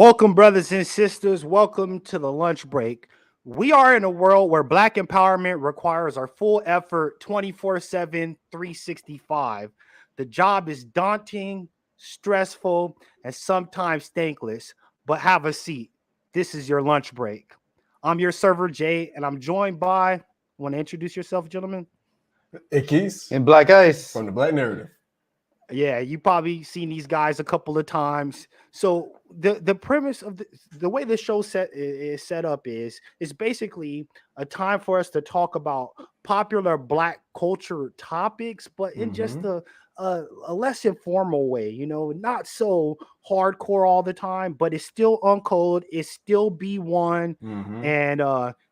Welcome, brothers and sisters. Welcome to the lunch break. We are in a world where Black empowerment requires our full effort 24/7, 365. The job is daunting, stressful, and sometimes thankless, but have a seat. This is your lunch break. I'm your server, Jay, and I'm joined by, want to introduce yourself, gentlemen? Ikis And Black Ice. from the Black Narrative. Yeah, you probably seen these guys a couple of times. So the premise of the way the show is set up is basically a time for us to talk about popular Black culture topics, but in just a less informal way. You know, not so hardcore all the time, but it's still uncode. It's still B1, and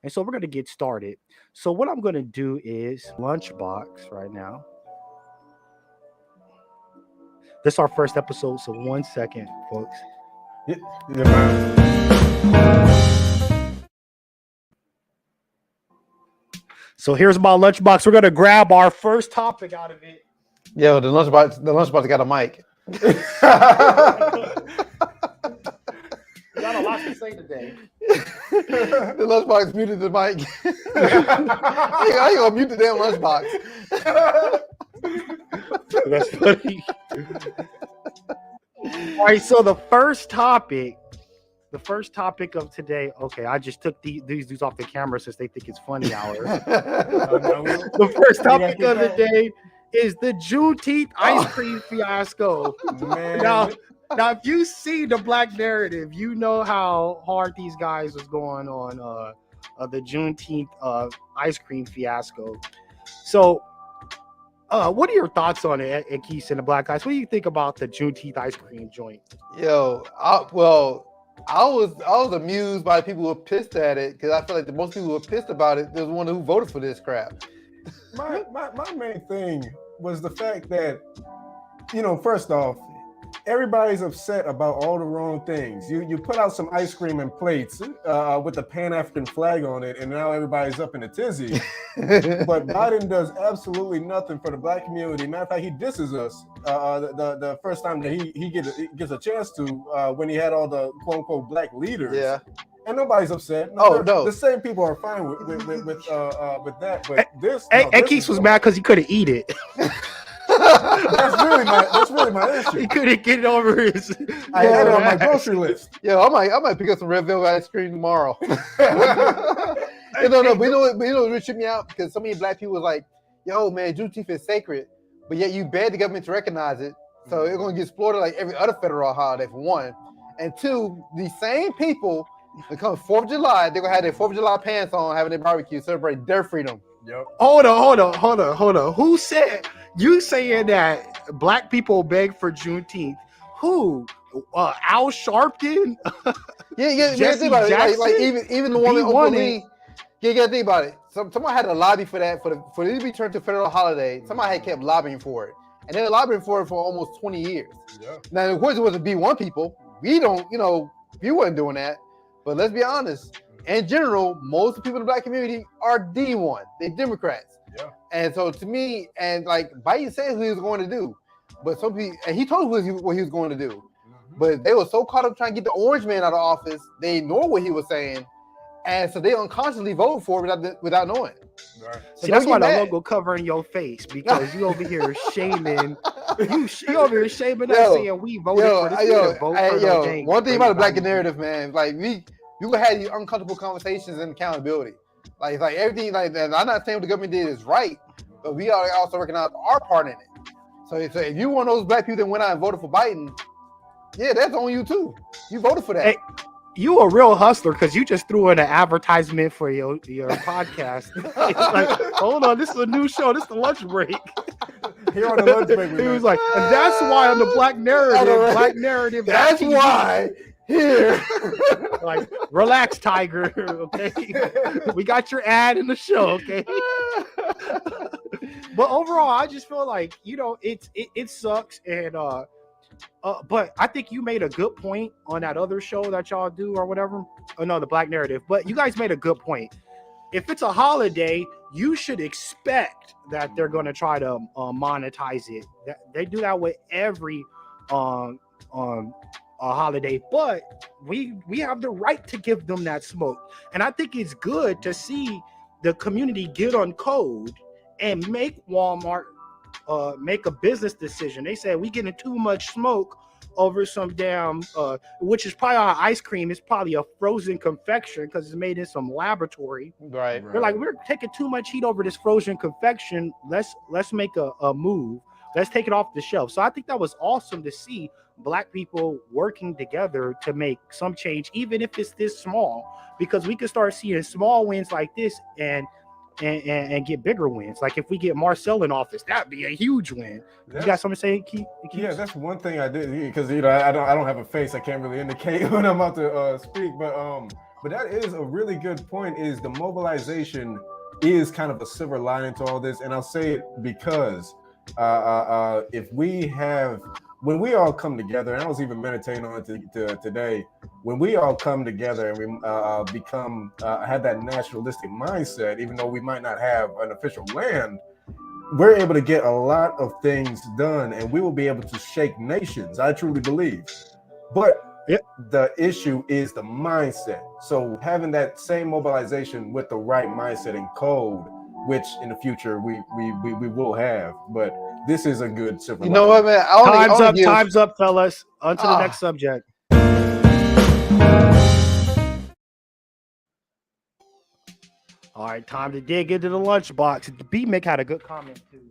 so we're gonna get started. So what I'm gonna do is lunchbox right now. This is our first episode, so 1 second, folks. So here's my lunchbox. We're gonna grab our first topic out of it. Yo, the lunchbox got a mic. We got a lot to say today. The lunchbox muted the mic. I ain't gonna mute the damn lunchbox. That's funny. All right, so the first topic of today. Okay, I just took these dudes off the camera since they think it's funny hour. The first topic of the day is the Juneteenth ice cream fiasco. Man. Now, if you see the Black Narrative, you know how hard these guys was going on the Juneteenth ice cream fiasco. So, what are your thoughts on it, Keith and the Black Guys? What do you think about the Juneteenth ice cream joint? Yo, I was amused by people who were pissed at it because I feel like the most people who were pissed about it was the one who voted for this crap. My main thing was the fact that, first off, everybody's upset about all the wrong things. You put out some ice cream and plates with the Pan-African flag on it, and now everybody's up in a tizzy. But Biden does absolutely nothing for the Black community. Matter of fact, he disses us the first time that he gets a chance to when he had all the quote-unquote Black leaders. Yeah. And nobody's upset. No. The same people are fine with that. But this, Keith was mad because he couldn't eat it. That's really my issue. He couldn't get it over his. I had it on my grocery list. Yo, I might pick up some red velvet ice cream tomorrow. No, but you know what tripped me out? Because so many Black people was like, yo, man, Juneteenth is sacred, but yet you beg the government to recognize it. So it's going to get exploited like every other federal holiday, for one. And two, the same people that come 4th of July, they're going to have their 4th of July pants on, having their barbecue, celebrate their freedom. Yep. Hold on. Who said, you saying that Black people beg for Juneteenth? Who? Al Sharpton? Yeah. Jesse Think about it. Like even the woman openly. You gotta think about it. Someone had to lobby for that for it to be turned to a federal holiday. Somebody had kept lobbying for it, and they were lobbying for it for almost 20 years. Yeah. Now, of course, it wasn't B1 people. We weren't doing that. But let's be honest. In general, most of the people in the Black community are D1. They're Democrats. Yeah. And so to me, and like Biden said what he was going to do, but some people, and he told us what he was going to do, but they were so caught up trying to get the orange man out of office, they ignored what he was saying. And so they unconsciously vote for it without knowing. Right. See, that's why the logo covering your face, because you over here shaming. You over here shaming us, saying we voted for this. One thing about the Black narrative, man, like you can have these uncomfortable conversations and accountability. Like everything, like I'm not saying what the government did is right, but we are also recognize our part in it. So if you one of those Black people that went out and voted for Biden, yeah, that's on you too. You voted for that. Hey, you a real hustler because you just threw in an advertisement for your podcast. Like, hold on, this is a new show. This is the lunch break. Here on the lunch break, he was like, and that's why on the Black Narrative. That's why here. Like, relax, Tiger. Okay, we got your ad in the show. Okay. But overall, I just feel like it sucks, and but I think you made a good point on that other show that y'all do or whatever. Oh no, the Black Narrative. But you guys made a good point. If it's a holiday, you should expect that they're going to try to monetize it. They do that with every holiday, but we have the right to give them that smoke. And I think it's good to see the community get on code and make Walmart make a business decision. They said we getting too much smoke over some damn which is probably our ice cream. It's probably a frozen confection because it's made in some laboratory. Right. They're like, we're taking too much heat over this frozen confection. Let's make a move. Let's take it off the shelf. So I think that was awesome to see Black people working together to make some change, even if it's this small, because we could start seeing small wins like this and get bigger wins. Like if we get Marcel in office, that'd be a huge win. You got something to say, Keith? Yeah, that's one thing I did, because I don't have a face. I can't really indicate when I'm about to speak, but that is a really good point. Is the mobilization is kind of a silver lining to all this, and I'll say it because if when we all come together, and I was even meditating on it today, when we all come together and we become have that nationalistic mindset, even though we might not have an official land, we're able to get a lot of things done, and we will be able to shake nations. I truly believe. But the issue is the mindset. So having that same mobilization with the right mindset and code, which in the future we will have, but this is a good silver. You know what, man? Time's up, fellas. On to the next subject. All right, time to dig into the lunchbox. B-Mick had a good comment too.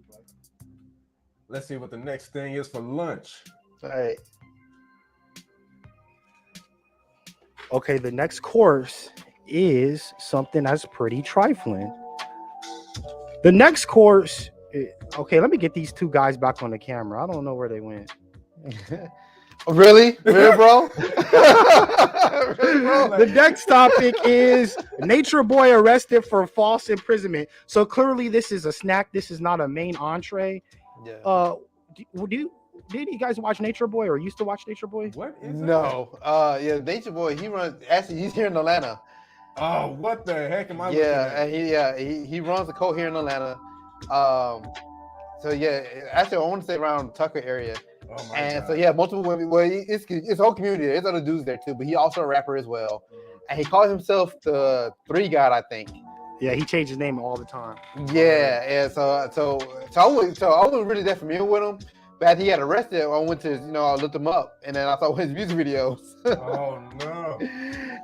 Let's see what the next thing is for lunch. All right. Okay, the next course is something that's pretty trifling. The next course, okay, let me get these two guys back on the camera. I don't know where they went. Really, bro? The next topic is Nature Boy arrested for false imprisonment. So clearly, this is a snack. This is not a main entree. Yeah. Did you guys watch Nature Boy or used to watch Nature Boy? What is No. Yeah, Nature Boy. He runs. Actually, he's here in Atlanta. Oh, what the heck am I? Yeah, and he runs a cult here in Atlanta. So yeah, actually, I want to say around Tucker area. Oh my and God. so yeah, multiple women. Well, it's a whole community. There's other dudes there too, but he also a rapper as well. And he calls himself the 3 God, I think. Yeah, he changed his name all the time. Yeah, and so I wasn't really that familiar with him. But after he got arrested, I went to I looked him up, and then I saw his music videos. Oh no!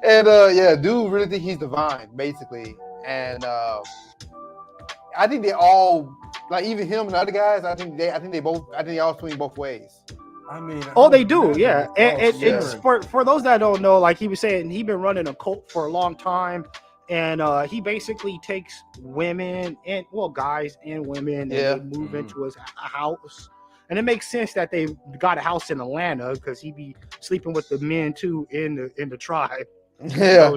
And yeah, dude really think he's divine, basically. And I think they all, like even him and the other guys, I think they all swing both ways. I mean, they do, yeah. It's for those that don't know, like he was saying, he's been running a cult for a long time, and he basically takes women and guys and women, and they move into his house. And it makes sense that they got a house in Atlanta because he be sleeping with the men too in the tribe. Yeah,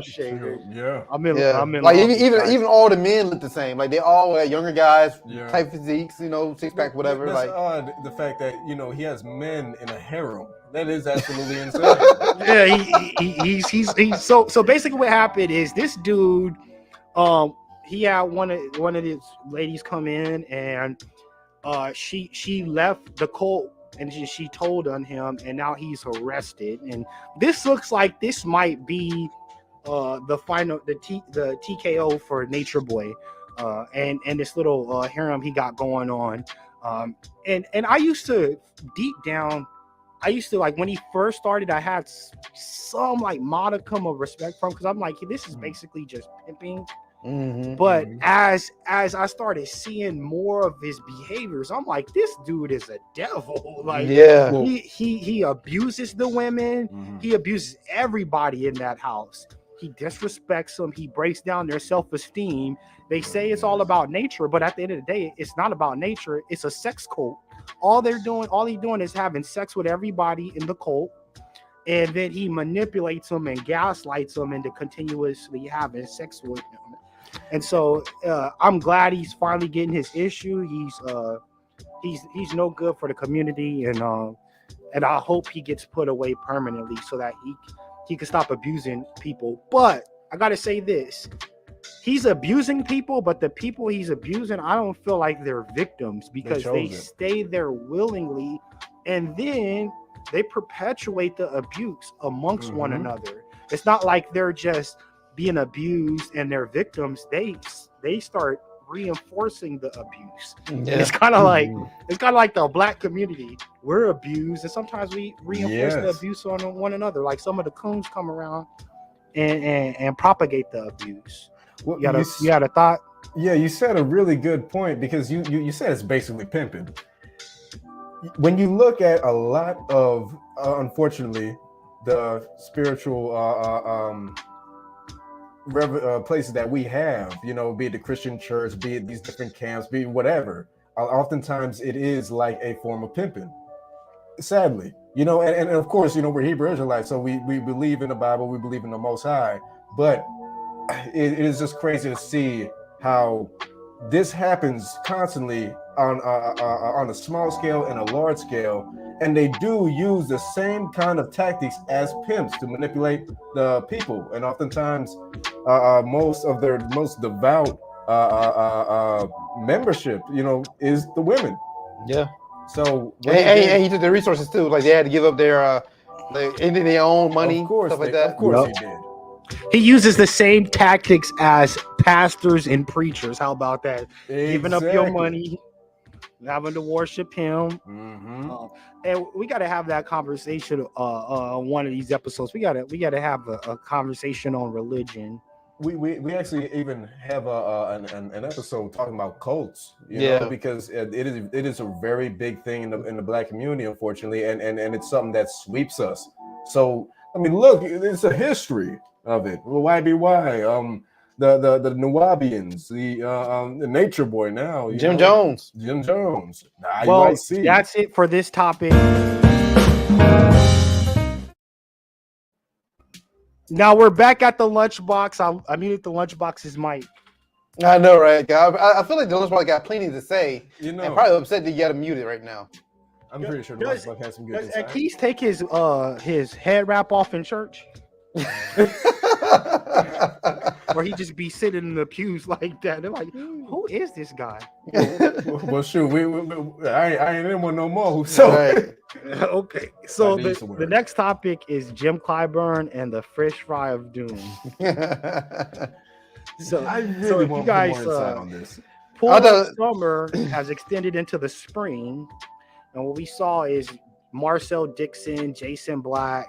yeah. I'm in. Like even all the men look the same. Like they all younger guys, type physiques, 6-pack, whatever. That's like odd. The fact that he has men in a harem. That is absolutely insane. Yeah, he's so basically what happened is this dude, he had one of his ladies come in and. She left the cult and she told on him, and now he's arrested. And this looks like this might be the final the TKO for Nature Boy, and this little harem he got going on. And I used to deep down, like when he first started, I had some like modicum of respect for him because I'm like, this is basically just pimping. But as I started seeing more of his behaviors, I'm like, this dude is a devil. Like, he abuses the women. He abuses everybody in that house. He disrespects them. He breaks down their self-esteem. They say it's all about nature, but at the end of the day, it's not about nature. It's a sex cult. All he's doing is having sex with everybody in the cult. And then he manipulates them and gaslights them into continuously having sex with them. And so I'm glad he's finally getting his issue. He's no good for the community, and I hope he gets put away permanently so that he can stop abusing people. But I gotta say this: he's abusing people, but the people he's abusing, I don't feel like they're victims because they stay there willingly. And then they perpetuate the abuse amongst one Mhm. another. It's not like they're just being abused and they're victims. They start reinforcing the abuse. And Yeah. it's kind of like Mhm. the black community. We're abused, and sometimes we reinforce the Yes. abuse on one another. Like some of the coons come around and propagate the abuse. Well, You got a thought? yeah, you said a really good point because you said it's basically pimping. When you look at a lot of, unfortunately, the spiritual places that we have, be it the Christian church, be it these different camps, be it whatever, oftentimes it is like a form of pimping. Sadly, and of course, we're Hebrew Israelites, so we believe in the Bible, we believe in the Most High, but it is just crazy to see how this happens constantly on a small scale and a large scale, and they do use the same kind of tactics as pimps to manipulate the people, and oftentimes most of their most devout membership, is the women. Yeah. So And he took the resources too. Like they had to give up their ending their own money, of course, stuff like that. of course Yep. he did. He uses the same tactics as pastors and preachers. How about that? Giving up your Exactly. money, having to worship him. Mhm. And we got to have that conversation one of these episodes. We gotta have a conversation on religion. We actually even have an episode talking about cults, Yeah. because it is a very big thing in the black community, unfortunately, and it's something that sweeps us. So I mean, look, it's a history of it. Well, YBY, the Nuwabians, the Nature Boy now, Jim Jones. Jim Jones, the Well, IUIC. that's it for this topic. Now we're back at the lunchbox. I muted the lunchbox's mic. I know, right? I feel like the lunchbox got plenty to say, and probably upset that you got to mute it right now. I'm pretty sure the Lunchbox has some good Does insight. Keith take his head wrap off in church? Or he just be sitting in the pews like that. They're like, who is this guy? Well, shoot, I ain't in one no more. So Right. Okay, so I need the next topic is Jim Clyburn and the fish fry of doom. So I so really if want you guys more insight on this. pool summer has extended into the spring, and what we saw is Marcel Dixon, Jason Black,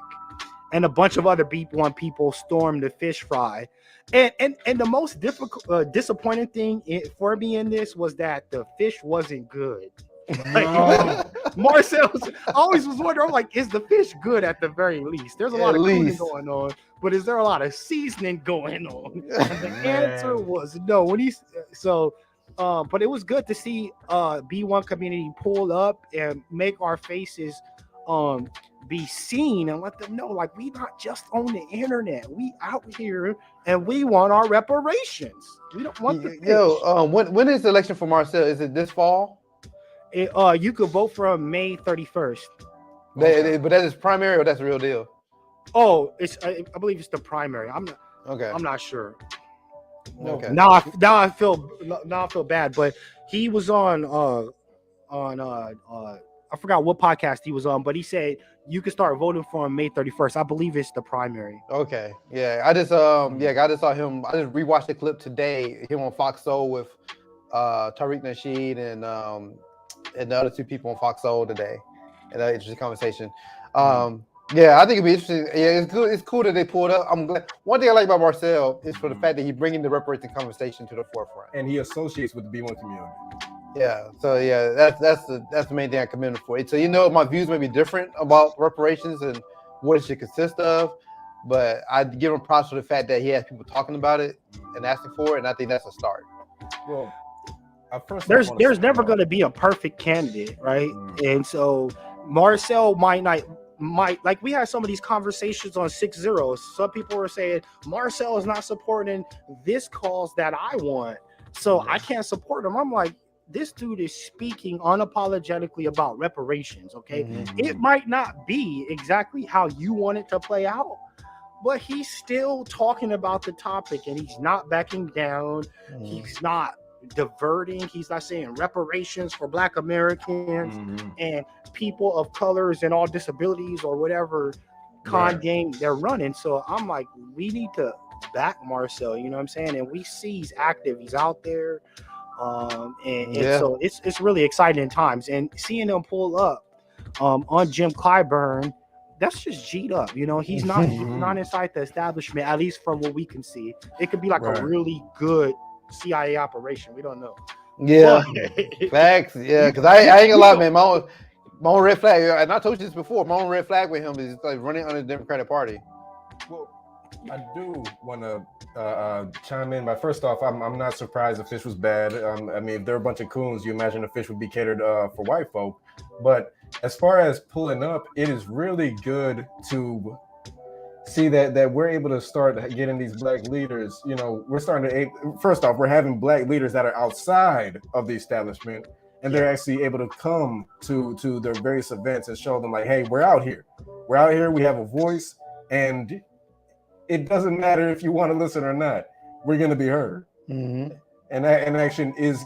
and a bunch of other Beat One people stormed the fish fry. And the most disappointing thing for me in this was that the fish wasn't good. Like, Marcel's always was wondering, I'm like, is the fish good at the very least? There's a lot of cooking going on, but is there a lot of seasoning going on? And the answer was no. But it was good to see B1 community pull up and make our faces be seen and let them know, like, we not just on the internet, we out here and we want our reparations. We don't want the fish. When is the election for Marcel? Is it this fall? You could vote from May 31st. But that is primary or that's the real deal? Oh, I believe it's the primary. I'm not sure. Okay. Now I feel bad, but he was on I forgot what podcast he was on, but he said you can start voting for him May 31st. I believe it's the primary. Okay. Yeah. I just saw him. I just rewatched the clip today, him on Fox Soul with Tariq Nasheed and the other two people on Fox Soul today. And an interesting conversation. Yeah, I think it'd be interesting. Yeah, it's good. It's cool that they pulled up. I'm glad. One thing I like about Marcel is for the fact that he's bringing the reparations conversation to the forefront, and he associates with the B1 community. Yeah, so yeah, that's the main thing I commend him for. So my views may be different about reparations and what it should consist of, but I give him props for the fact that he has people talking about it and asking for it, and I think that's a start. Well, there's never going to be a perfect candidate, right? And so Marcel might like, we had some of these conversations on 6-0. Some people were saying Marcel is not supporting this cause that I want, so I can't support him. I'm like, this dude is speaking unapologetically about reparations, okay? It might not be exactly how you want it to play out, but he's still talking about the topic and he's not backing down. He's not diverting. He's not saying reparations for Black Americans and people of colors and all disabilities or whatever game they're running. So I'm like, we need to back Marcel. You know what I'm saying? And we see he's active. He's out there. And so it's really exciting times. And seeing him pull up on Jim Clyburn, that's just G'd up. You know, he's not inside the establishment, at least from what we can see. It could be like a really good CIA operation. We don't know. Yeah, facts. Yeah, because I ain't gonna lie, man. My own red flag, and I told you this before. My own red flag with him is like running under the Democratic Party. Well, I do want to chime in. But first off, I'm not surprised the fish was bad. I mean, if they're a bunch of coons, you imagine the fish would be catered for white folk. But as far as pulling up, it is really good to see that we're able to start getting these Black leaders. You know, we're starting to. First off, we're having Black leaders that are outside of the establishment, and they're actually able to come to their various events and show them like, hey, we're out here. We're out here. We have a voice, and it doesn't matter if you want to listen or not. We're going to be heard, and action is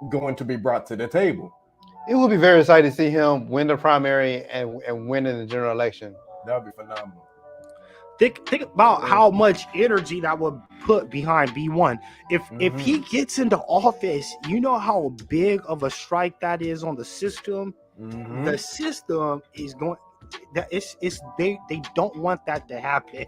going to be brought to the table. It will be very exciting to see him win the primary and win in the general election. That would be phenomenal. Think about how much energy that would put behind B1. If he gets into office, you know how big of a strike that is on the system. The system is going. They don't want that to happen.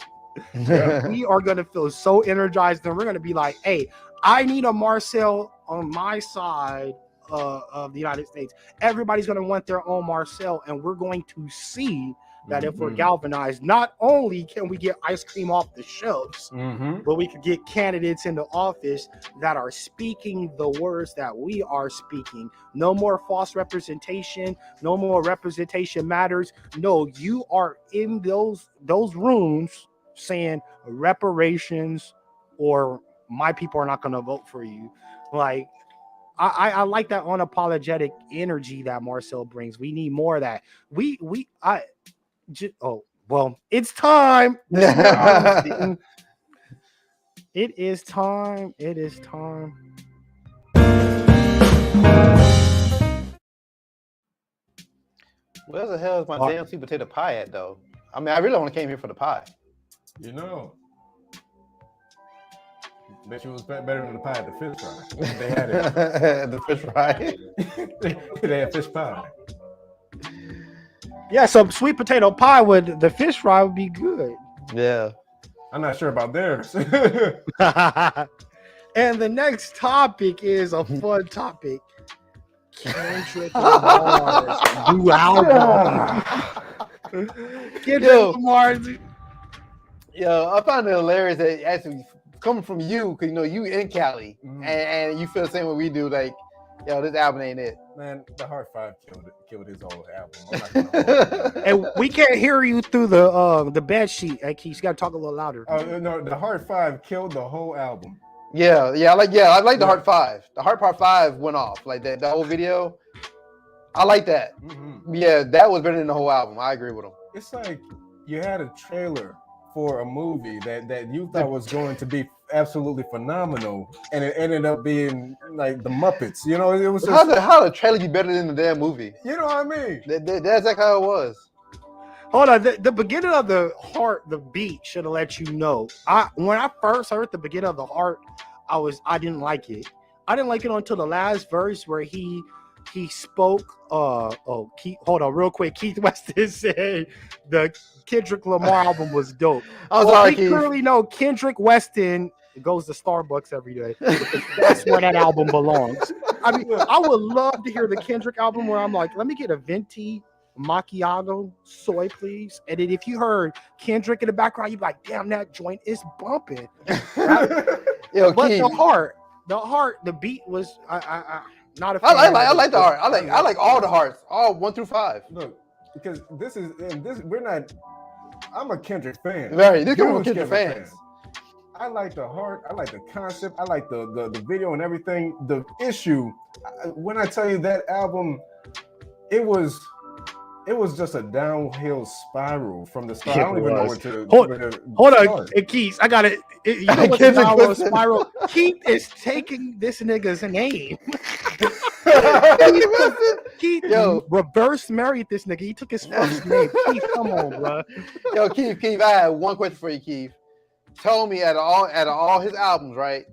We are going to feel so energized, and we're going to be like, hey, I need a Marcel on my side of the United States. Everybody's going to want their own Marcel, and we're going to see that if we're galvanized, not only can we get ice cream off the shelves, but we could get candidates into office that are speaking the words that we are speaking. No more false representation. No more representation matters. No, you are in those rooms saying reparations or my people are not going to vote for you. Like, I like that unapologetic energy that Marcel brings. We need more of that. It's time. It is time. It is time. Where the hell is my damn sweet potato pie at, though? I mean, I really only came here for the pie. You know. Bet you it was better than the pie at the fish fry. They had it. The fish fry. They had fish pie. Yeah, so sweet potato pie with the fish fry would be good. Yeah. I'm not sure about theirs. And the next topic is a fun topic. Kendrick Lamar's new album. Kendrick Lamar's. Yo, I find it hilarious that actually coming from you, because you know you in Cali, and you feel the same way we do. Like, yo, this album ain't it. Man, the Hard Five killed his old album. I'm not gonna And we can't hear you through the bed sheet. Like, he's got to talk a little louder. No, the Hard Five killed the whole album. I like the Hard Five. The Hard Part 5 went off. Like that whole video. I like that. Yeah, that was better than the whole album. I agree with him. It's like you had a trailer for a movie that you thought was going to be absolutely phenomenal, and it ended up being like the Muppets. You know, it was just, how the trailer be better than the damn movie? You know what I mean? That's exactly how it was. Hold on, the beginning of the beat should have let you know. When I first heard the beginning of the heart, I didn't like it. I didn't like it until the last verse where he spoke. Hold on, real quick. Keith Weston said the Kendrick Lamar album was dope. We clearly know Kendrick Weston goes to Starbucks every day. That's where that album belongs. I mean, I would love to hear the Kendrick album where I'm like, let me get a venti macchiato soy, please. And then if you heard Kendrick in the background, you'd be like, damn, that joint is bumping. Yo, but Keith, the beat was not a fan. I like the heart. I like all the hearts, all 1 through 5. Look, because we're not. I'm a Kendrick fan. Right, they're coming from Kendrick fans. I like the heart. I like the concept. I like the video and everything. The issue, when I tell you that album, it was it was just a downhill spiral from the start. Yeah, I don't it even know was. where to Hold on, start. Keith. I got it. You know what the Kendrick downward Listen. spiral? Keith is taking this nigga's name. Keith Yo. reverse married this nigga. He took his first name. Keith, come on, bro. Yo, Keith, I have one question for you, Keith. Tell me out of all his albums, right?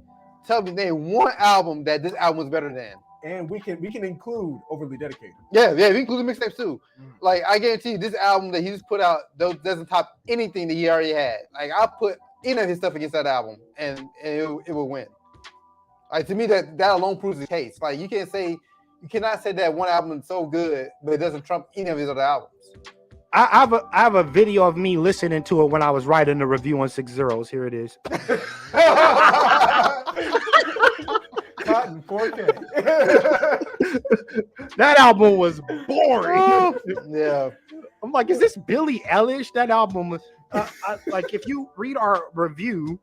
Tell me name one album that this album was better than. And we can include Overly Dedicated. Yeah, we include the mixtapes too. Like I guarantee you, this album that he just put out doesn't top anything that he already had. Like I put any of his stuff against that album, and it will win. Like to me, that alone proves the case. Like you cannot say that one album is so good, but it doesn't trump any of his other albums. I have a video of me listening to it when I was writing the review on 6 Zeros. Here it is. Cotton 4K. That album was boring. Yeah. I'm like, is this Billie Eilish? That album, like, if you read our review,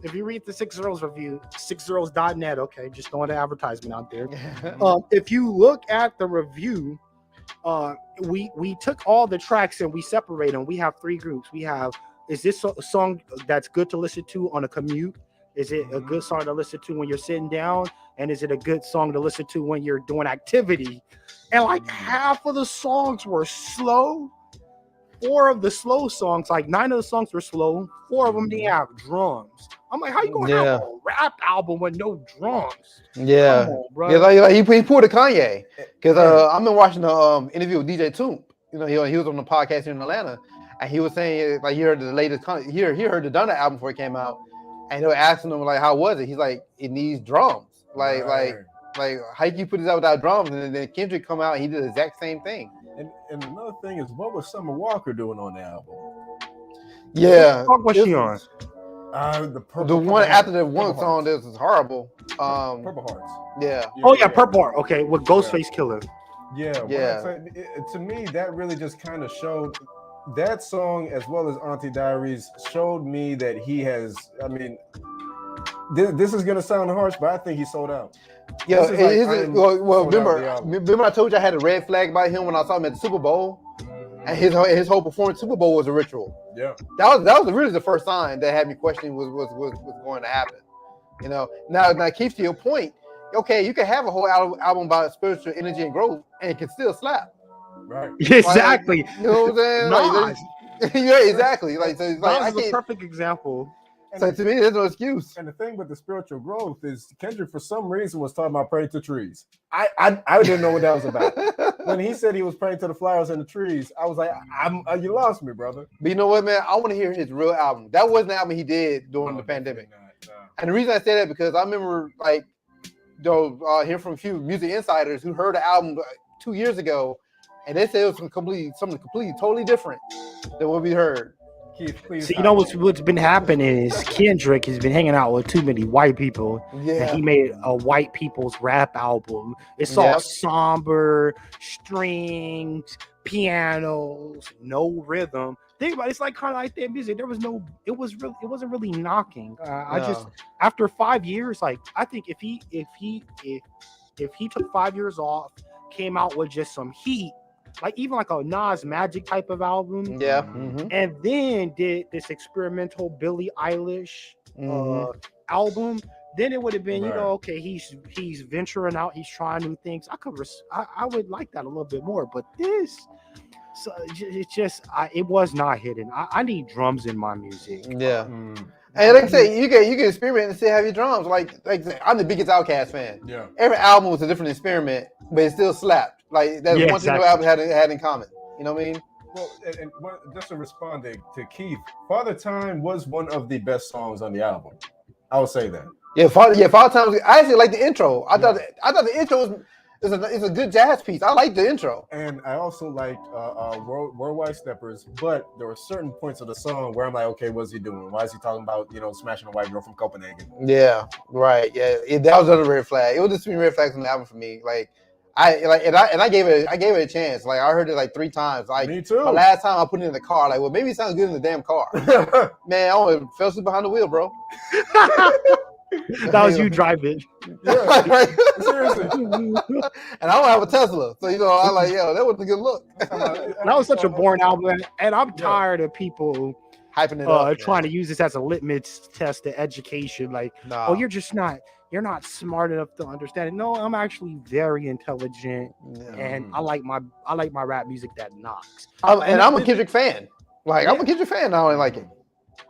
if you read the 6 Zeros review, 6zeros.net, okay, just throwing the advertisement out there. If you look at the review, we took all the tracks and we separate them. We have 3 groups. We have, is this a song that's good to listen to on a commute? Is it a good song to listen to when you're sitting down? And is it a good song to listen to when you're doing activity? And like half of the songs were slow. 4 of the slow songs, like 9 of the songs were slow. 4 of them didn't have drums. I'm like, how you gonna have a rap album with no drums? Yeah, Come on, bro. yeah, like he pulled a Kanye because I've been watching the interview with DJ Toomp. You know, he was on the podcast here in Atlanta, and he was saying like he heard the latest he heard the Dunna album before it came out, and they were asking him like, how was it? He's like, it needs drums. Like how you put this out without drums? And then Kendrick come out and he did the exact same thing. And another thing is, what was Summer Walker doing on the album? Yeah, What song was she on? The one after the one song that was horrible. Purple Hearts. Yeah. Oh yeah, Purple Heart. Okay, with Ghostface Killer. Yeah. To me, that really just kind of showed that song, as well as Auntie Diaries, showed me that he has. I mean, this is gonna sound harsh, but I think he sold out. Yeah, remember I told you I had a red flag by him when I saw him at the Super Bowl, and his whole performance Super Bowl was a ritual. Yeah, that was really the first sign that had me questioning was going to happen. You know, now Keith, to your point, okay, you can have a whole album about spiritual energy and growth, and it can still slap. Right. Exactly. Like, you know what I'm saying? Yeah, exactly. Like, so it's like that was a perfect example. So to me, there's no excuse. And the thing with the spiritual growth is Kendrick, for some reason, was talking about praying to trees. I didn't know what that was about. When he said he was praying to the flowers and the trees, I was like, you lost me, brother. But you know what, man? I want to hear his real album. That wasn't the album he did during the pandemic. No. And the reason I say that because I remember, like, hearing from a few music insiders who heard the album 2 years ago, and they said it was something completely, totally different than what we heard. Keith, please. So you know what's been happening is Kendrick has been hanging out with too many white people. Yeah. And he made a white people's rap album. It's all somber, strings, pianos, no rhythm. Think about it, it's like kind of like that music. It wasn't really knocking. I just after 5 years, like I think if he took 5 years off, came out with just some heat. Like even like a Nas Magic type of album, and then did this experimental Billie Eilish album. Then it would have been, okay, he's venturing out, he's trying new things. I would like that a little bit more, but this, so it's just it was not hidden. I need drums in my music. Yeah. And like I say, you can experiment and still have your drums. Like I'm the biggest Outkast fan. Yeah. Every album was a different experiment, but it still slapped. Like that's one thing the album had in common. You know what I mean? Well, and just to respond to Keith, Father Time was one of the best songs on the album. I would say that. Yeah, Father Time. I actually like the intro. I thought the intro is a good jazz piece. I like the intro. And I also liked Worldwide Steppers, but there were certain points of the song where I'm like, okay, what's he doing? Why is he talking about, smashing a white girl from Copenhagen? Yeah, right. Yeah, that was another red flag. It was just 3 red flags on the album for me. Like I gave it a chance. Like I heard it like 3 times. Like me too. The last time I put it in the car, like, well, maybe it sounds good in the damn car. Man, I almost fell asleep behind the wheel, bro. That was you driving. Yeah, seriously. And I don't have a Tesla, so I like, that wasn't a good look. That was such a boring album, and I'm tired of people Hyping it up, trying to use this as a litmus test to education. Like, nah. oh, you're not smart enough to understand it. No, I'm actually very intelligent, and I like my rap music that knocks. I'm a Kendrick fan. Like, I'm a Kendrick fan. I don't like it.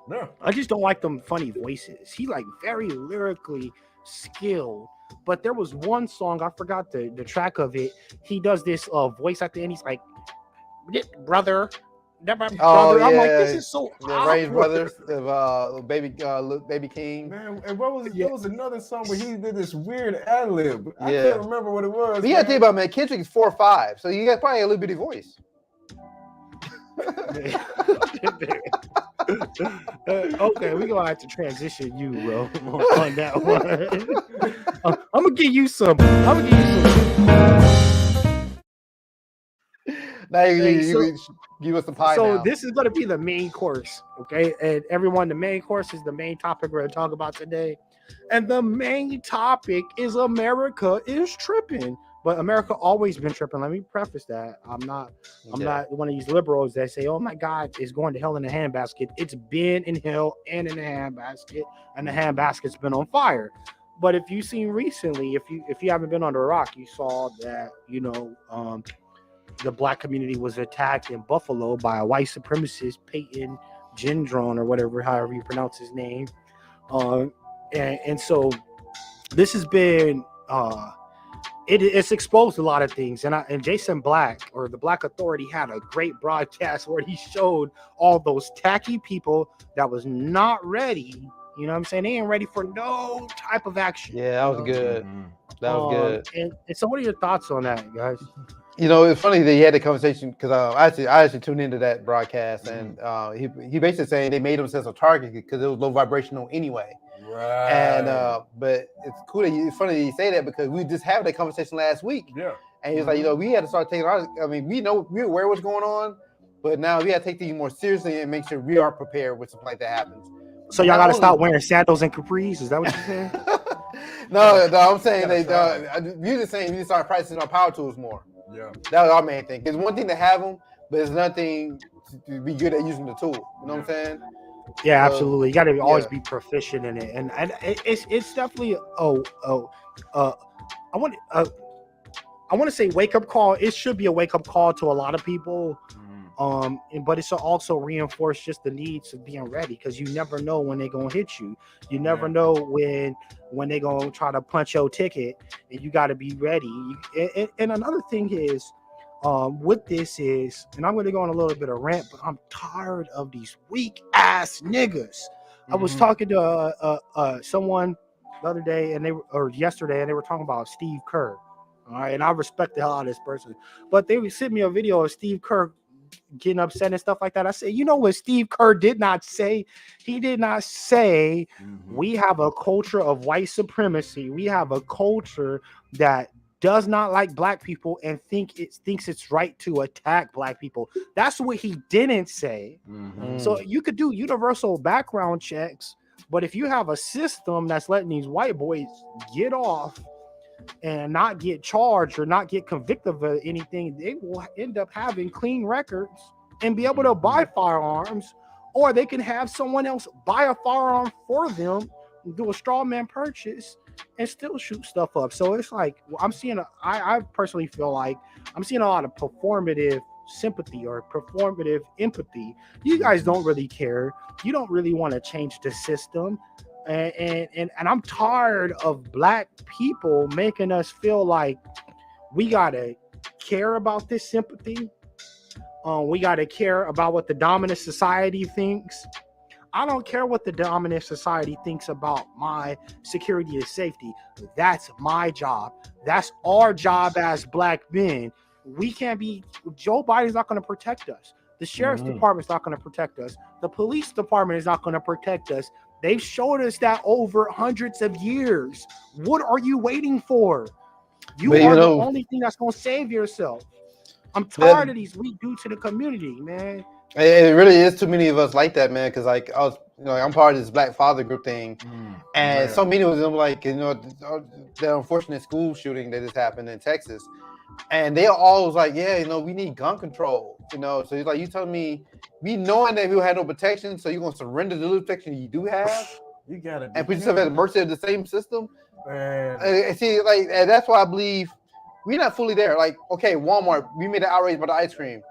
No. I just don't like them funny voices. He like very lyrically skilled. But there was one song, I forgot the track of it. He does this voice at the end. He's like, brother. Oh, I'm like, this is so the Range Brothers of Baby King. Man, and there was another song where he did this weird ad lib. I Yeah. can't remember what it was. But you gotta think about, man, Kendrick is 4'5", so you got probably a little bitty voice. Okay, we're gonna have to transition you, bro, on that one. I'm gonna give you some. Now you give us some pie. So now. this is gonna be the main course, okay? And everyone, the main course is the main topic we're gonna talk about today. And the main topic is America is tripping. But America always been tripping. Let me preface that. I'm not one of these liberals that say, oh my God, it's going to hell in a handbasket. It's been in hell and in a handbasket, and the handbasket's been on fire. But if you've seen recently, if you haven't been under a rock, you saw that, the black community was attacked in Buffalo by a white supremacist, Peyton Gendron, or whatever, however you pronounce his name. And so this has been it's exposed a lot of things, and Jason Black, or the Black Authority, had a great broadcast where he showed all those tacky people that was not ready. You know what I'm saying? They ain't ready for no type of action. Yeah, that was good. That was good. And so, what are your thoughts on that, guys? It's funny that he had the conversation because I actually tuned into that broadcast, and he basically saying they made themselves a target because it was low vibrational anyway. Right. And but it's cool it's funny that you say that because we just had that conversation last week. Yeah. And he was like, we had to start taking we're aware what's going on, but now we have to take things more seriously and make sure we are prepared when something like that happens. So y'all gotta stop wearing sandals and capris. Is that what you're saying? No, I'm saying you're just saying we start practicing our power tools more. Yeah. That was our main thing. It's one thing to have them, but it's nothing to be good at using the tool. You know what I'm saying? Yeah, absolutely. You got to always be proficient in it, and it's definitely I want to say wake up call. It should be a wake up call to a lot of people, but it's also reinforce just the needs of being ready, because you never know when they're gonna hit you. You never know when they're gonna try to punch your ticket, and you got to be ready. And another thing is, with this is, and I'm going to go on a little bit of rant, but I'm tired of these weak ass niggas. I was talking to someone the other day, yesterday, and they were talking about Steve Kerr. All right, and I respect the hell out of this person, but they sent me a video of Steve Kerr getting upset and stuff like that. I said, you know what Steve Kerr did not say? He did not say we have a culture of white supremacy. We have a culture that does not like black people and thinks it's right to attack black people. That's what he didn't say. So you could do universal background checks, but if you have a system that's letting these white boys get off and not get charged or not get convicted of anything, they will end up having clean records and be able to buy firearms, or they can have someone else buy a firearm for them, do a straw man purchase, and still shoot stuff up. So it's like, I personally feel like I'm seeing a lot of performative sympathy or performative empathy. You guys don't really care. You don't really want to change the system. And I'm tired of black people making us feel like we gotta care about this sympathy. We gotta care about what the dominant society thinks. I don't care what the dominant society thinks about my security and safety. That's my job. That's our job as black men. We can't be, Joe Biden's not going to protect us. The sheriff's department's not going to protect us. The police department is not going to protect us. They've showed us that over hundreds of years. What are you waiting for? You are the only thing that's going to save yourself. I'm tired of these weak dudes in the community, man. It really is too many of us like that, man. Because like I was I'm part of this Black Father group thing, and man. so many of them, like, the unfortunate school shooting that just happened in Texas, and they all was like, yeah, we need gun control, so it's like, you telling me, we knowing that we had no protection, so you're gonna surrender the little protection you do have, You gotta and put yourself at the mercy of the same system. man. And see, like, and that's why I believe we're not fully there. Like, okay, Walmart, we made an outrage about the ice cream.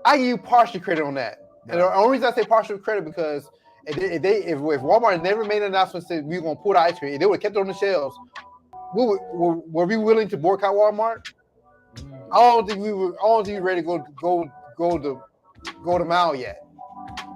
I give you partial credit on that. And the only reason I say partial credit because if Walmart never made an announcement saying we were gonna pull the ice cream, if they would have kept it on the shelves, were we willing to boycott Walmart? I don't think we were. I don't think we were ready to go to mile yet.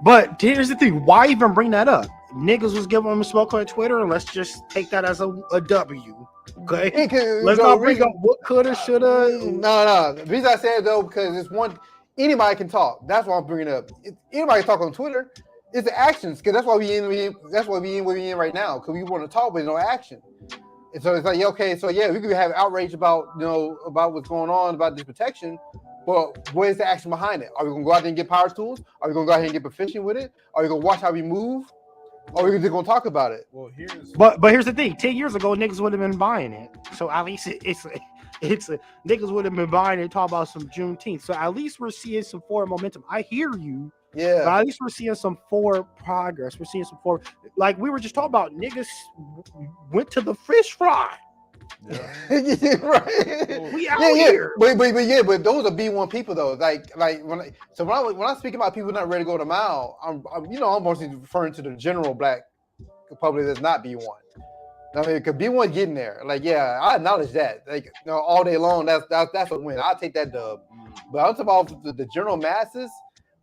But here's the thing: why even bring that up? Niggas was giving them a smoke on Twitter, and let's just take that as a W. Okay, let's not bring up what coulda, shoulda. No. The reason I said it, though, because it's one. Anybody can talk. That's why I'm bringing it up. Anybody can talk on Twitter. It's the actions, because that's why we in. That's why we in where we in right now, because we want to talk, but no action. And so it's like, okay, so yeah, we could have outrage about about what's going on about this protection, but where's the action behind it? Are we gonna go out there and get power tools? Are we gonna go out here and get proficient with it? Are we gonna watch how we move? Or are we just gonna talk about it? Well, but here's the thing: 10 years ago, niggas would have been buying it. So at least it's niggas would have been buying it. Talk about some Juneteenth. So at least we're seeing some forward momentum. I hear you. Yeah. But at least we're seeing some forward progress. We're seeing some forward. Like we were just talking about, niggas went to the fish fry. Yeah. Right. We out here. But those are B1 people though. Like when I speak about people not ready to go to mile, I'm mostly referring to the general black public that's not B1. I mean, because B1 getting there. Like, yeah, I acknowledge that. Like, all day long, that's a win. I'll take that dub. But I'm talking about the general masses.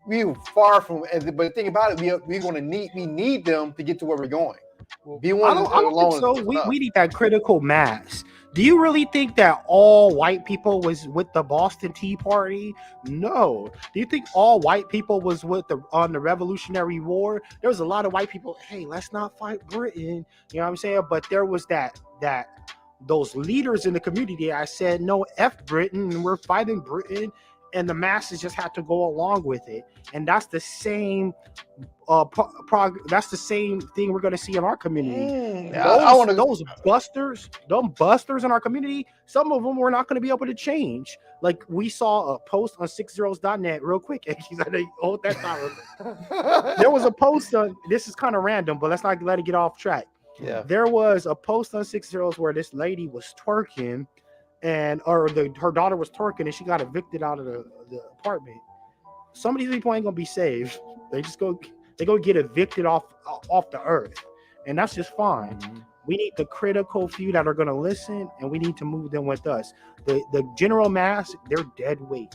We far from. But the thing about it, we need them to get to where we're going. B1 I don't think so. We need that critical mass. Do you really think that all white people was with the Boston Tea Party? No. Do you think all white people was on the Revolutionary War? There was a lot of white people. Hey, let's not fight Britain. You know what I'm saying? But there was those leaders in the community. I said, no, F Britain, and we're fighting Britain. And the masses just have to go along with it, and that's the same. That's the same thing we're going to see in our community. Those busters in our community. Some of them we're not going to be able to change. Like we saw a post on 6zeros.net real quick. Hold that thought. There was a post on. This is kind of random, but let's not let it get off track. Yeah. There was a post on 6zeros where this lady was twerking. Her daughter was twerking and she got evicted out of the apartment. Some of these people ain't gonna be saved. They go get evicted off the earth, and that's just fine. Mm-hmm. We need the critical few that are gonna listen, and we need to move them with us. The general mass, they're dead weight.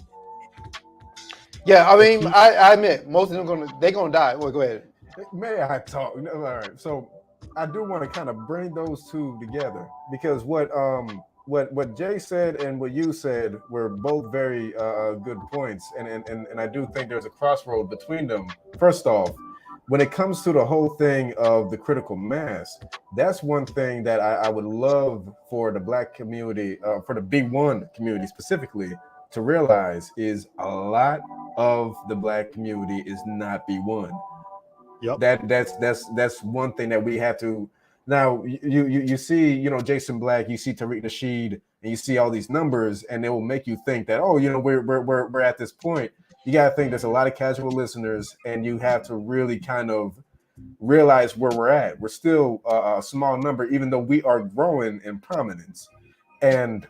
Yeah, I mean, I admit most of them they're gonna die. Well, go ahead. May I talk? All right. So I do want to kind of bring those two together because what Jay said and what you said were both very good points, and I do think there's a crossroad between them. First off, when it comes to the whole thing of the critical mass, that's one thing that I would love for the black community, for the B1 community specifically, to realize is a lot of the black community is not B1. Yep. That's one thing that we have to. Now you see, Jason Black, you see Tariq Nasheed, and you see all these numbers, and it will make you think that, we're at this point. You gotta think there's a lot of casual listeners, and you have to really kind of realize where we're at. We're still a small number, even though we are growing in prominence. And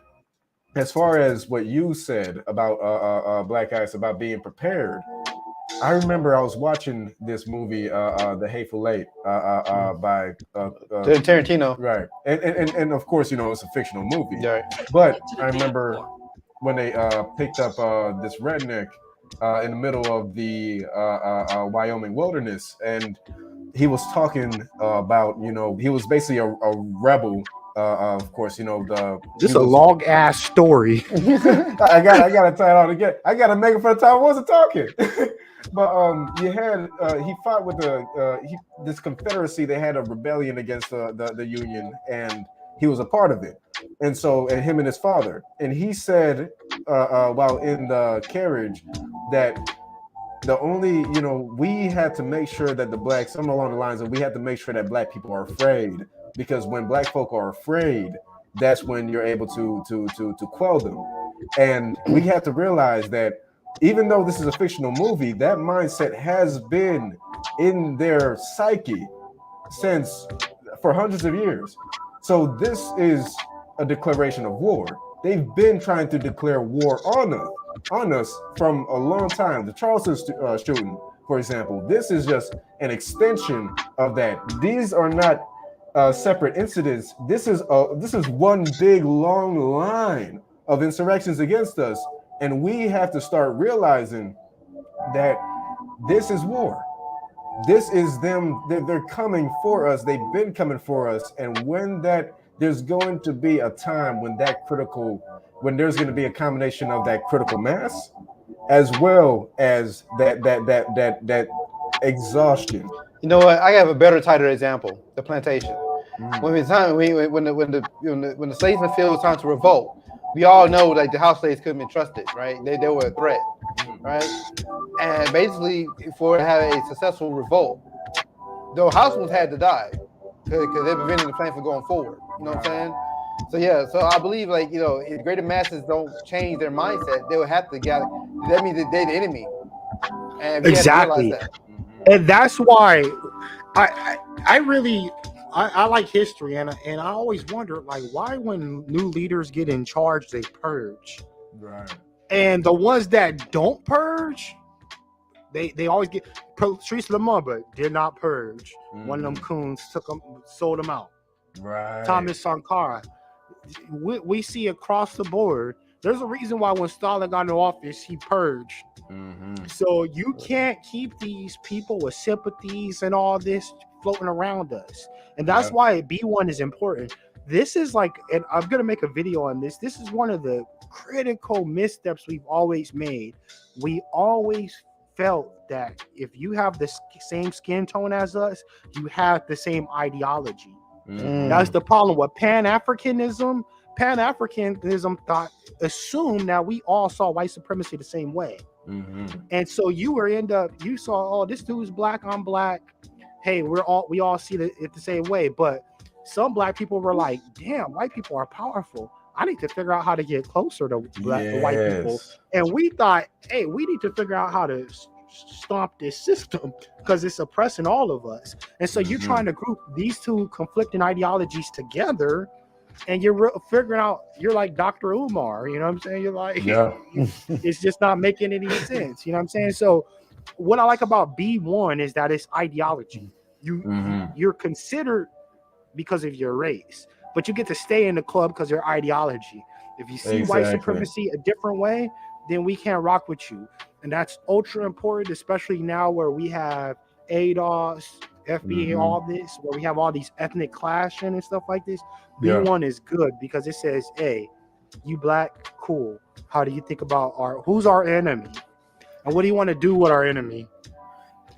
as far as what you said about Black Ice, about being prepared, I remember I was watching this movie, The Hateful Eight, by Tarantino. Right. And of course, it's a fictional movie. Right. But I remember when they picked up this redneck in the middle of the Wyoming wilderness, and he was talking about, he was basically a rebel. Of course, this a long ass story. I gotta tie it all together. I gotta make it for the time I wasn't talking. But you had he fought with this Confederacy. They had a rebellion against the Union, and he was a part of it. And him and his father. And he said while in the carriage that we had to make sure that something along the lines of we had to make sure that black people are afraid, because when black folk are afraid, that's when you're able to quell them. And we have to realize that even though this is a fictional movie, that mindset has been in their psyche for hundreds of years. So this is a declaration of war. They've been trying to declare war on us from a long time. The Charleston shooting, for example, this is just an extension of that. These are not separate incidents. This is one big long line of insurrections against us, and we have to start realizing that this is war. This is them. They're coming for us. They've been coming for us, and there's going to be a time when there's going to be a combination of that critical mass, as well as that exhaustion. You know what? I have a better, tighter example: the plantation. When the slaves in the field was time to revolt, we all know like the house slaves couldn't be trusted, right? They were a threat, right? And basically, for to have a successful revolt, the house ones had to die because they're preventing the plan from going forward. You know what I'm saying? So I believe if greater masses don't change their mindset, they will have to gather. That means that they're the enemy, and we exactly. have to realize that. And that's why I like history, and I always wonder why when new leaders get in charge they purge, right? And the ones that don't purge, they always get. Patrice Lumumba did not purge. One of them coons sold them out. Right. Thomas Sankara. We see across the board. There's a reason why when Stalin got into office, he purged. So you can't keep these people with sympathies and all this floating around us. And that's why B1 is important. This is and I'm going to make a video on this. This is one of the critical missteps we've always made. We always felt that if you have the same skin tone as us, you have the same ideology. That's the problem with Pan-Africanism. Pan-Africanism assumed that we all saw white supremacy the same way. And so you saw, this dude's black, I'm black. Hey, we all see it the same way. But some black people were like, damn, white people are powerful. I need to figure out how to get closer to white people. And we thought, hey, we need to figure out how to stomp this system because it's oppressing all of us. And so you're trying to group these two conflicting ideologies together, and you're figuring out, you're like Dr. Umar, you know what I'm saying? You're like, it's just not making any sense, you know what I'm saying? So what I like about B1 is that it's ideology. You're considered because of your race, but you get to stay in the club because of your ideology. If you see white supremacy a different way, then we can't rock with you. And that's ultra important, especially now where we have ADOS, FBA, all this, where we have all these ethnic clashing and stuff like this. B1 is good because it says, hey, you black, cool. How do you think about who's our enemy? And what do you want to do with our enemy?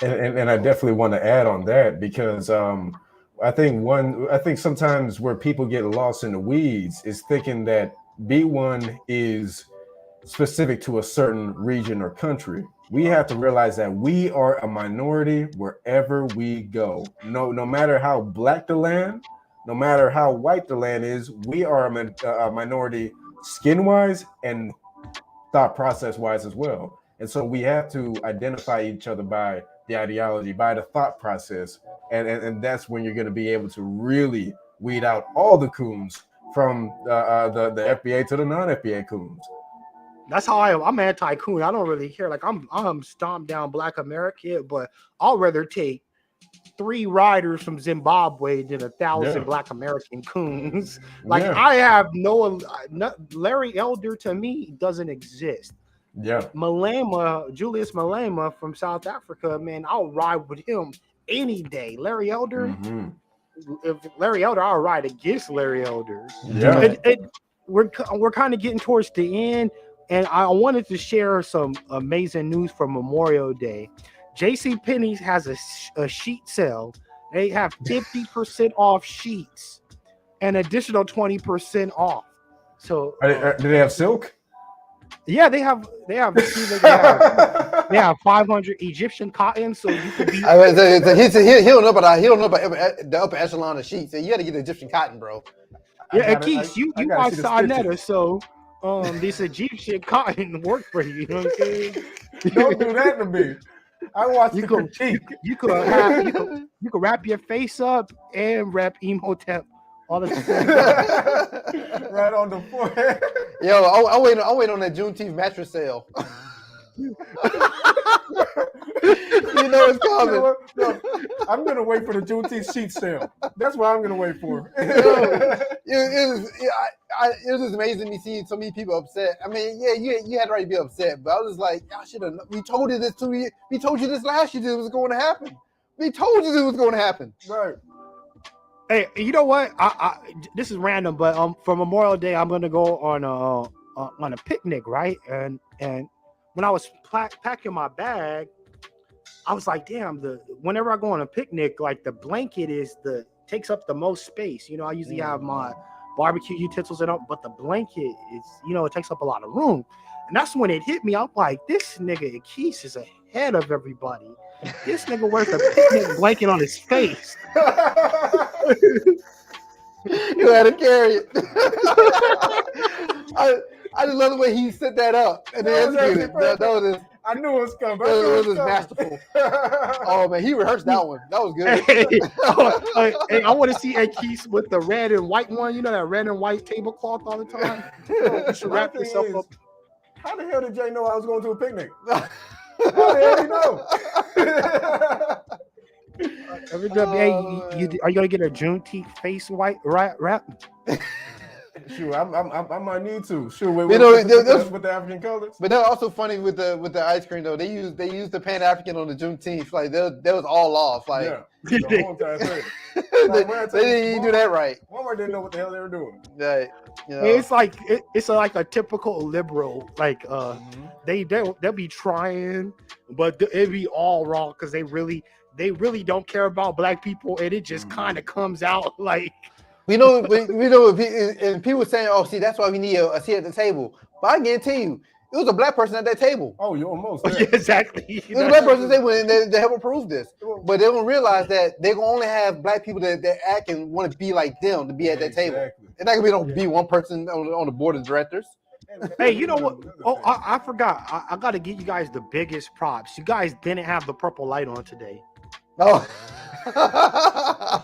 And I definitely want to add on that because I think sometimes where people get lost in the weeds is thinking that B1 is specific to a certain region or country. We have to realize that we are a minority wherever we go. No matter how black the land, no matter how white the land is, we are a minority skin-wise and thought process-wise as well. And so we have to identify each other by the ideology, by the thought process, and that's when you're going to be able to really weed out all the coons from the FBA to the non-FBA coons. That's how I'm anti-coon. I don't really care. I'm stomp down Black America, but I'll rather take 3 riders from Zimbabwe than 1,000 Black American coons. I have no Larry Elder to me doesn't exist. Julius Malema from South Africa, man, I'll ride with him any day. Larry Elder, if Larry Elder, I'll ride against Larry Elder. We're kind of getting towards the end. And I wanted to share some amazing news from Memorial Day. JCPenney's has a sheet sale. They have 50% off sheets and additional 20% off. So do they have silk? Yeah, they have. They they have 500 Egyptian cotton, so you could be. he don't know about the upper echelon of sheets. So you got to get the Egyptian cotton, bro. Yeah, Keith, you gotta are see the Sarnetta, stitches. so this Egyptian cotton work for you. You know what I'm saying? Don't do that to me. I watched the critique. You could wrap your face up and rap Emotep all the same time. Right on the forehead. Yo, I'm waiting on that Juneteenth mattress sale. You know it's coming. You know what? No, I'm gonna wait for the Juneteenth sheet sale. That's what I'm gonna wait for. It was just amazing me seeing so many people upset. I mean, yeah, you had the right to be upset, but I was like, y'all should have. We told you this 2 years. We told you this last year. This was going to happen. We told you this was going to happen. Right. Hey, you know what? I this is random, but for Memorial Day, I'm gonna go on a picnic, right? And when I was packing my bag, I was like, damn, whenever I go on a picnic, like the blanket takes up the most space. You know, I usually have my barbecue utensils and all, but the blanket is, it takes up a lot of room. And that's when it hit me. I'm like, this nigga Keith is ahead of everybody. This nigga wears a picnic blanket on his face. You had to carry it. I just love the way he set that up and then executed it. I knew it was coming. It was masterful. Oh man, he rehearsed that one. That was good. Hey, I want to see a Keith with the red and white one. You know that red and white tablecloth all the time. You should wrap yourself up. How the hell did Jay know I was going to a picnic? How the hell did he know? Are you gonna get a Juneteenth face white wrap? Sure, I might need to. Sure, with the African colors. But they're also funny with the ice cream though. They used the Pan African on the Juneteenth. Like that was all off. Like the whole entire thing. They didn't do that right. Walmart didn't know what the hell they were doing. Right. It's like it's like a typical liberal. Like they'll be trying, but it'd be all wrong because they really don't care about black people, and it just kind of comes out like. We know, and people saying, "Oh, see, that's why we need a seat at the table." But I guarantee you, it was a black person at that table. Oh, you almost. Yeah, exactly. It was a black person at the table, and they help approve this. But they don't realize that they're gonna only have black people that act and want to be like them to be at that table. It's not gonna be one person on the board of directors. Hey, you know what? Oh, I forgot. I got to give you guys the biggest props. You guys didn't have the purple light on today. Oh.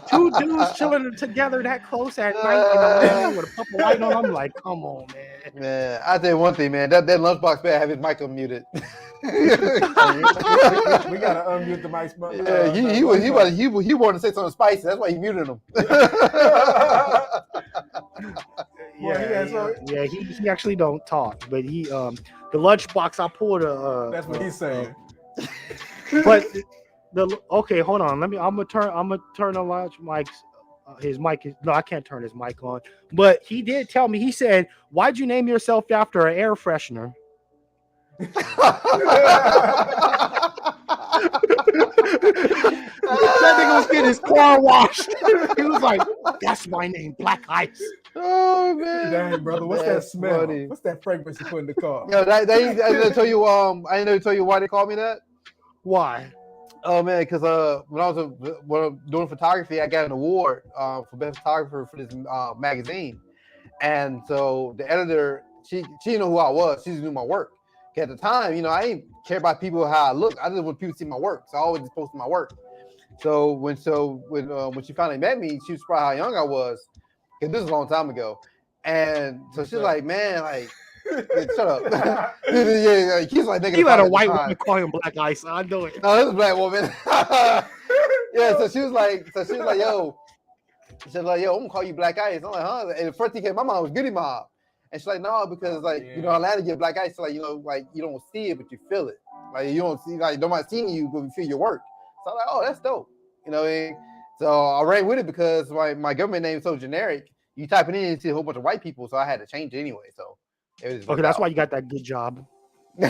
Two dudes chilling together that close at night with a purple light on. I'm like, come on, man. Man, I tell you one thing, man. That lunchbox better have his mic unmuted. We gotta unmute the mic. Yeah, he wanted to say something spicy. That's why he muted him. He actually don't talk, but he the lunchbox I pulled that's what he's saying. But okay, hold on. I'm gonna turn the lunch mics. His mic is no, I can't turn his mic on. But he did tell me. He said, "Why'd you name yourself after an air freshener?" That nigga was getting his car washed. He was like, "That's my name, Black Ice." Oh man, dang brother, what's that smell? Funny. What's that fragrance you put in the car? Yo, I didn't tell you. I didn't tell you why they called me that. Why? Oh man, because when I was doing photography, I got an award for best photographer for this magazine, and so the editor, she didn't know who I was. She just knew my work. At the time, I didn't care about people how I look. I just want people to see my work, so I always just posted my work. So when she finally met me, she was surprised how young I was, because this is a long time ago, and so she's like, "Man, like." Shut up. Yeah, he's like, you had a white woman call him Black Ice. I know it. No, this is a black woman. Yeah, so she was like, yo, I'm gonna call you Black Ice. I'm like, huh? And the first thing came to my mind was Goody Mob. And she's like, no, because Atlanta get Black Ice, so like, like you don't see it, but you feel it. Like you don't see, like nobody seeing you, but you feel your work. So I'm like, oh, that's dope. You know what I mean? So I ran with it because my government name is so generic. You type it in and see a whole bunch of white people, so I had to change it anyway. So. Okay, that's why you got that good job. Yeah.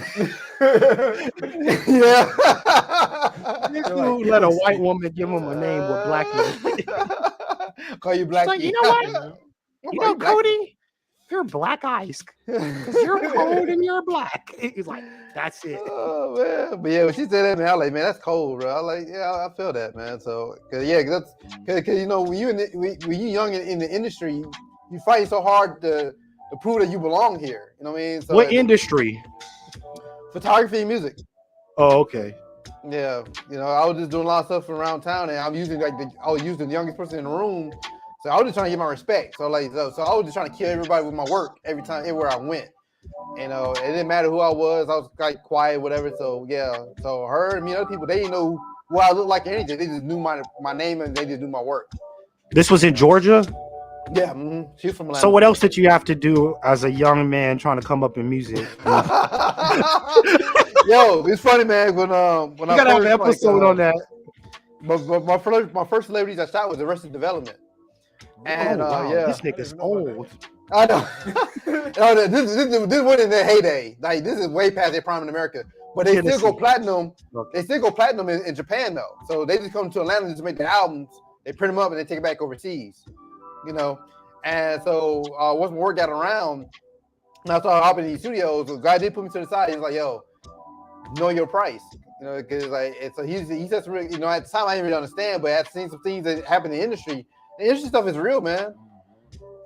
This dude let a white woman give him a name with black. Call you Black. Like, you know what? You know, Cody, You're black eyes. Because you're cold and you're black. He's like, that's it. Oh man, but yeah, when she said that, man, I was like, man, that's cold, bro. I like, yeah, I feel that, man. So, cause you know, when you young in the industry, you fight so hard to prove that you belong here. You know what I mean? So, What industry? photography and music. Oh, okay. Yeah, you know, I was just doing a lot of stuff around town, and I was using the youngest person in the room. So I was just trying to get my respect. So I was just trying to kill everybody with my work everywhere I went. You know, it didn't matter who I was like quiet, whatever. So yeah, so her and me and other people, they didn't know what I looked like or anything. They just knew my name and they just knew my work. This was in Georgia? Yeah, she's from Atlanta. So what else did you have to do as a young man trying to come up in music? Yo, it's funny, man. When You gotta have an episode on that. But my first celebrities I shot was Arrested Development. And wow. yeah, This nigga's old. I know. No, this went in their heyday. Like this is way past their prime in America. But they still go platinum. Okay. They still go platinum in Japan though. So they just come to Atlanta just to make their albums. They print them up and they take it back overseas. You know. And so once my work got around, and I started hopping in these studios. The guy did put me to the side. He was like, "Yo, know your price." You know, because like so he said some really, you know, at the time I didn't really understand, but I've seen some things that happen in the industry. The industry stuff is real, man.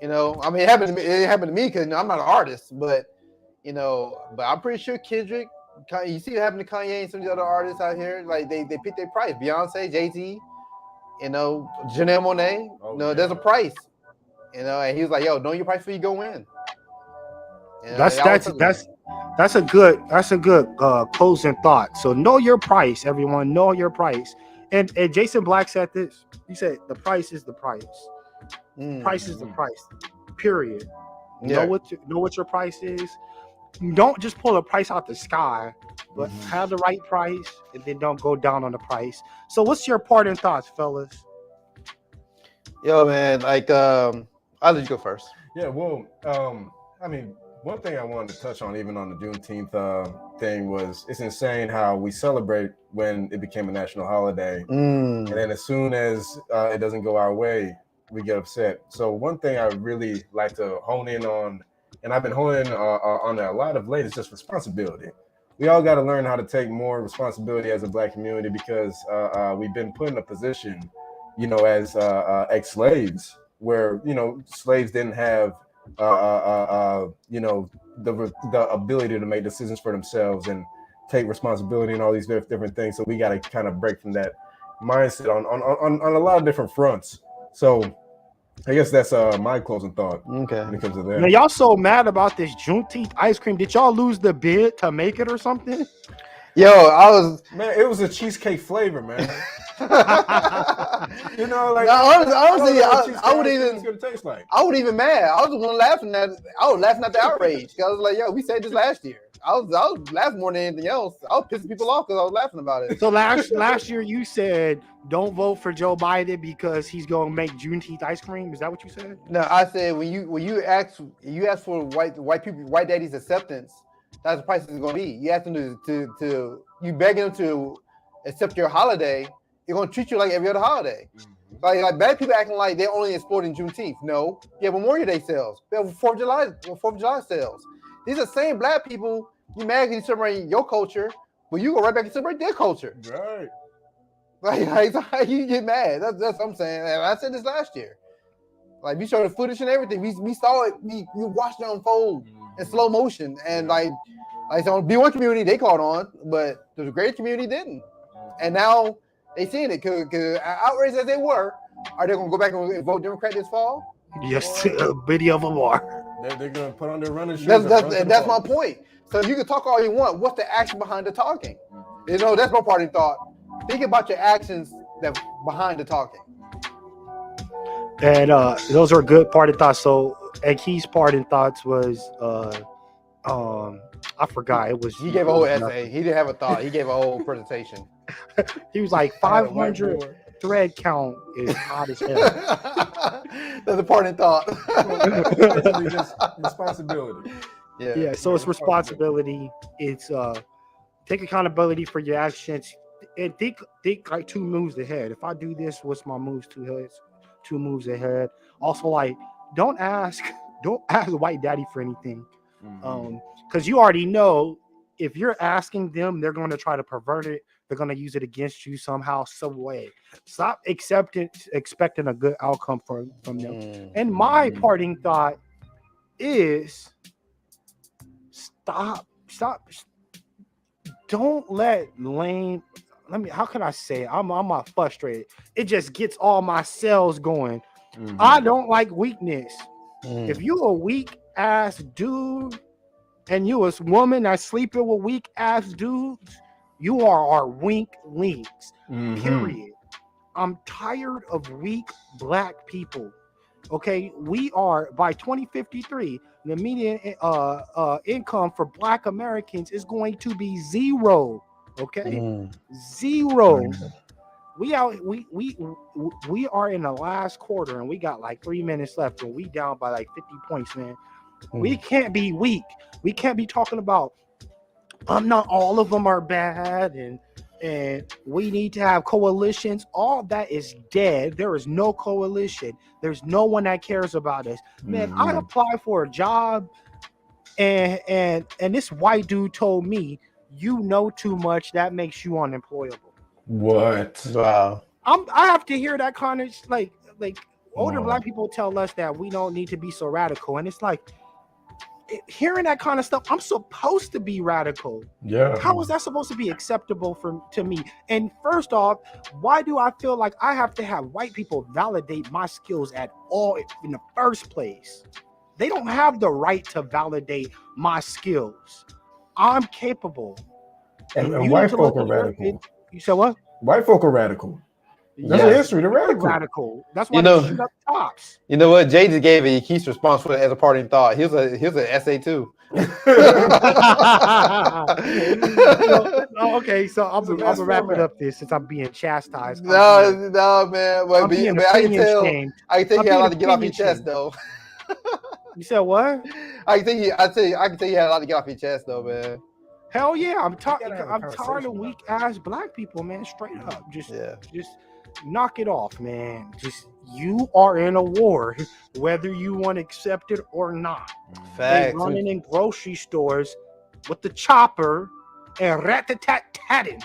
You know, I mean, it happened to me because you know, I'm not an artist, but you know, but I'm pretty sure Kendrick, you see what happened to Kanye and some of the other artists out here, like they pick their price. Beyonce, Jay-Z, you know, Janelle Monáe, you know, there's a price. You know, and he was like, "Yo, know your price before you go in." You know, that's a good closing thought. So know your price, everyone. Know your price. And Jason Black said this. He said the price is the price. Price is the price. Period. Yeah. Know what your price is. Don't just pull a price out the sky, but have the right price, and then don't go down on the price. So, what's your parting thoughts, fellas? Yo, man, like I'll let you go first. Yeah, well, I mean, one thing I wanted to touch on, even on the Juneteenth thing, was it's insane how we celebrate when it became a national holiday, and then as soon as it doesn't go our way, we get upset. So one thing I really like to hone in on, and I've been honing on a lot of late, is just responsibility. We all got to learn how to take more responsibility as a Black community because we've been put in a position, you know, as ex-slaves, where you know slaves didn't have you know the ability to make decisions for themselves and take responsibility and all these different things. So we got to kind of break from that mindset on a lot of different fronts. So I guess that's my closing thought. Okay. When it comes to that. Man, y'all so mad about this Juneteenth ice cream. Did y'all lose the bid to make it or something? Yo, it was a cheesecake flavor, man. You know, like honestly, I would even mad. I was the one laughing at. I was laughing at the outrage because I was like, "Yo, we said this last year." I was laughing more than anything else. I was pissing people off because I was laughing about it. So last year you said don't vote for Joe Biden because he's going to make Juneteenth ice cream. Is that what you said? No, I said when you ask for white daddy's acceptance, that's the price it's going to be. You ask them to you begging them to accept your holiday. They're going to treat you like every other holiday. Like bad people acting like they're only exploiting Juneteenth. No, you have Memorial Day sales. You have 4th of July sales. These are the same Black people. You mad because you celebrate your culture, but you go right back and celebrate their culture. Right. Like you get mad. That's what I'm saying. And I said this last year. Like we showed the footage and everything. We saw it. We watched it unfold in slow motion. And like so B1 community, they caught on, but the greater community didn't. And now they seeing it because outraged as they were, are they gonna go back and vote Democrat this fall? Yes, a video of them are. They're gonna put on their running shoes. That's my point. So you can talk all you want. What's the action behind the talking? You know, that's my parting thought. Think about your actions that behind the talking. And those are good parting thoughts. So Keith's parting thoughts was I forgot. It was he gave a whole essay. He didn't have a thought. He gave a whole presentation. He was like 500 thread count is hot as hell. That's a parting thought. Just responsibility. Yeah. So it's responsibility. It's take accountability for your actions and think like 2 moves ahead. If I do this, what's my moves 2 moves ahead? Also, like don't ask don't ask the white daddy for anything. Mhm. Because you already know if you're asking them, they're going to try to pervert it. They're going to use it against you somehow, some way. Stop expecting a good outcome from them. And my parting thought is stop. Don't let lame. How can I say it? I'm frustrated. It just gets all my cells going. Mhm. I don't like weakness. If you a weak ass dude and you a woman that's sleeping with weak ass dudes, you are our weak links. Mhm. Period. I'm tired of weak black people. Okay, we are by 2053, the median income for black Americans is going to be zero. Okay, zero. We are in the last quarter and we got like 3 minutes left and we down by like 50 points, man. We can't be weak. We can't be talking about not all of them are bad and we need to have coalitions. All that is dead. There is no coalition. There's no one that cares about us. Man, I applied for a job and this white dude told me, you know too much, that makes you unemployable. What? Wow. I have to hear that kind of like older black people tell us that we don't need to be so radical, and it's like hearing that kind of stuff. I'm supposed to be radical. Yeah. How is that supposed to be acceptable to me? And first off, why do I feel like I have to have white people validate my skills at all in the first place? They don't have the right to validate my skills. I'm capable. And white folk are radical. You said what? White folk are radical. That's a history. They're radical. That's why You they know- shoot up tops. You know what? Jay just gave a Keith's response for it as a parting thought. Here's an essay too. Okay, so I'm It's a gonna nice wrap it format. up this since I'm being chastised. No, man. I'm being But I can opinion tell. shamed. I can tell I'm you had a lot to being get off your opinion chest, shamed. though. You said what? I can tell you had a lot to get off your chest, though, man. Hell yeah, I'm gotta have a I'm tired of conversation. weak ass black people, man. Straight up, just Yeah. knock it off, man. Just you are in a war, whether you want to accept it or not. They Facts. running in grocery stores with the chopper and rat-a-tat-tatting,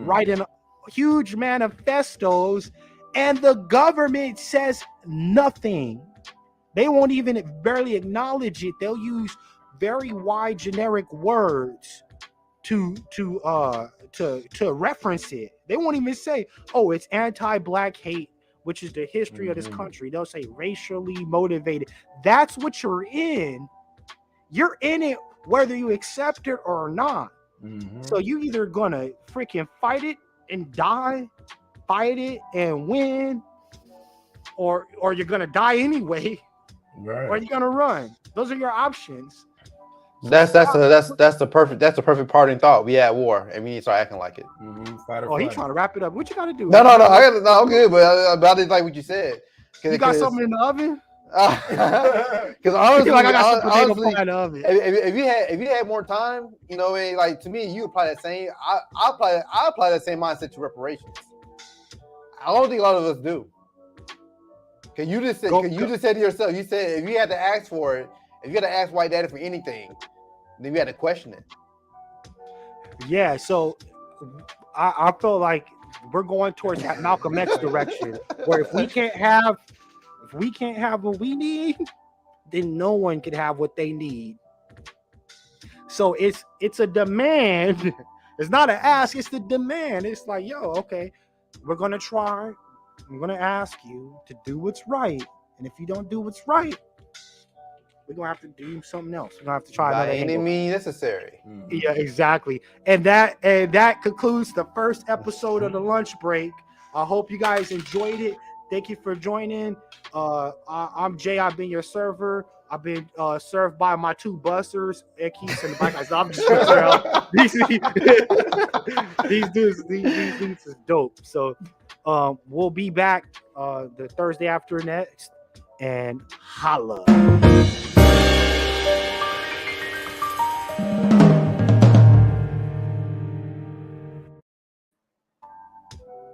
writing huge manifestos, and the government says nothing. They won't even barely acknowledge it. They'll use very wide generic words to reference it. They won't even say, oh, it's anti-black hate, which is the history of this country. They'll say racially motivated. That's what you're in. You're in it whether you accept it or not. So you either gonna freaking fight it and die, fight it and win, or you're gonna die anyway, or you're gonna run. Those are your options. That's the perfect parting thought. We at war, and we need to start acting like it. Oh, he trying to wrap it up. What you gotta do? No, I'm good, but I didn't like what you said. You got something in the oven? Because honestly, like I got some potato pie in the oven. If you had more time, you know, like to me, you apply that same. I apply that same mindset to reparations. I don't think a lot of us do. Cause you just said to yourself, you said if you had to ask for it, if you had to ask white daddy for anything, then you had to question it. Yeah, so I feel like we're going towards that Malcolm X direction, where if we can't have what we need, then no one can have what they need. So it's a demand. It's not an ask, it's the demand. It's like, yo, okay, we're gonna try. I'm gonna ask you to do what's right, and if you don't do what's right, we're gonna have to do something else. We're gonna have to try By another any angle. means necessary. Yeah, exactly. And that concludes the first episode of the lunch break. I hope you guys enjoyed it. Thank you for joining. I'm Jay. I've been your server. I've been served by my two busters, Keith and the back guys. I'm just these dudes is dope. So we'll be back the Thursday after next, and holla.